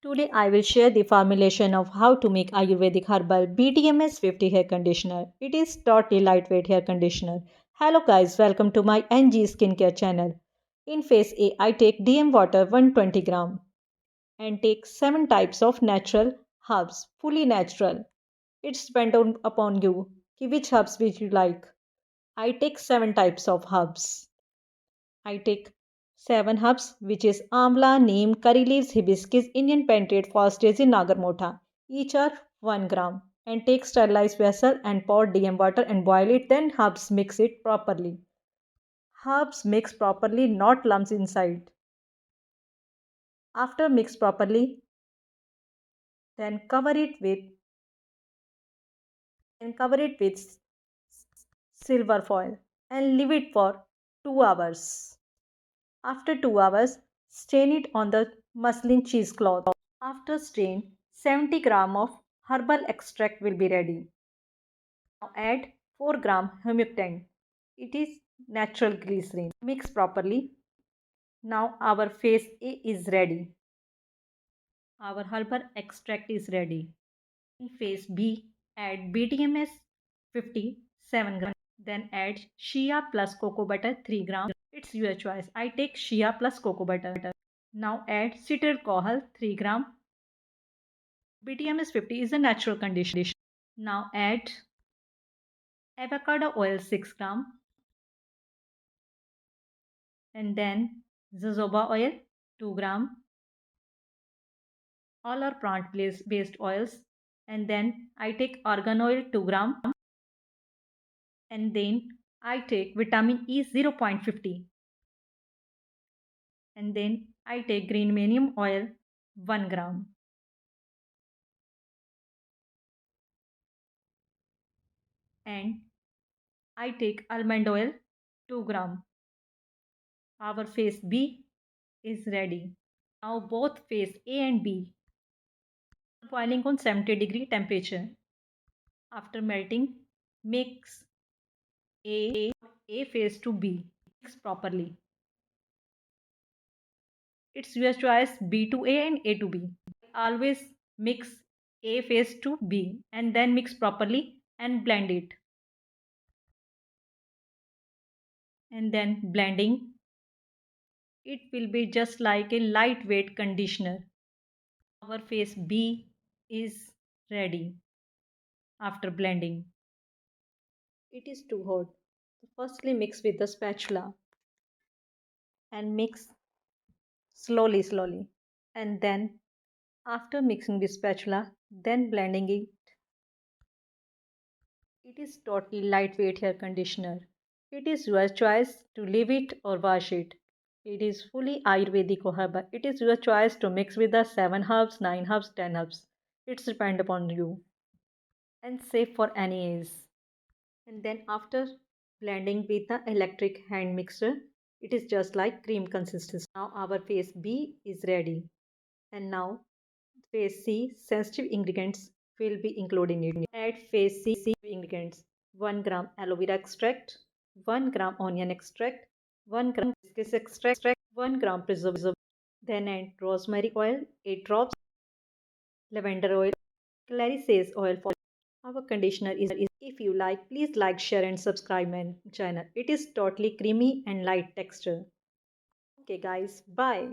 Today I will share the formulation of how to make Ayurvedic Herbal BTMS 50 hair conditioner. It is totally lightweight hair conditioner. Hello guys, welcome to my NG skincare channel. In phase A, I take DM water 120 gram and take 7 types of natural herbs, fully natural. It's dependent upon you कि which herbs which you like. I take 7 types of herbs. I take 7 herbs, which is amla, neem, curry leaves, hibiscus, Indian painted, fostage, nagarmotha. Each are 1 gram. And take sterilized vessel and pour DM water and boil it. Then herbs mix it properly. Herbs mix properly, not lumps inside. After mix properly, then cover it with silver foil and leave it for 2 hours. After 2 hours, strain it on the muslin cheesecloth. After strain, 70 gram of herbal extract will be ready. Now add 4 gram humectant. It is natural glycerin. Mix properly. Now our phase A is ready. Our herbal extract is ready. In phase B, add BTMS 57 gram. Then add Shea plus cocoa butter 3 gram. It's your choice. I take Shea plus cocoa butter. Now add citric alcohol 3 gram. BTMS 50 is a natural conditioner. Now add avocado oil 6 gram and then jojoba oil 2 gram. All are plant based oils. And then I take argan oil 2 gram. And then I take vitamin E 0.50. And then I take green manium oil 1 gram. And I take almond oil 2 gram. Our phase B is ready. Now both phase A and B are boiling on 70-degree temperature. After melting, mix A phase to B. Mix properly. It's your choice B to A and A to B. Always mix A phase to B and then mix properly and blend it. And then blending, it will be just like a lightweight conditioner. Our phase B is ready after blending. It is too hot. So firstly mix with the spatula and mix slowly. And then after mixing with spatula, then blending it. It is totally lightweight hair conditioner. It is your choice to leave it or wash it. It is fully Ayurvedic or herbal. It is your choice to mix with the 7 herbs, 9 herbs, 10 herbs. It's depend upon you and safe for any age. And then after blending with the electric hand mixer, it is just like cream consistency. Now our phase B is ready. And now phase C sensitive ingredients will be included in it. Add phase C ingredients: 1 gram aloe vera extract, 1 gram onion extract, 1 gram hibiscus extract, 1 gram preservative. Then add rosemary oil, 8 drops, lavender oil, clary sage oil for our conditioner is. If you like, please like, share and subscribe my channel. It is totally creamy and light texture. Okay guys, bye.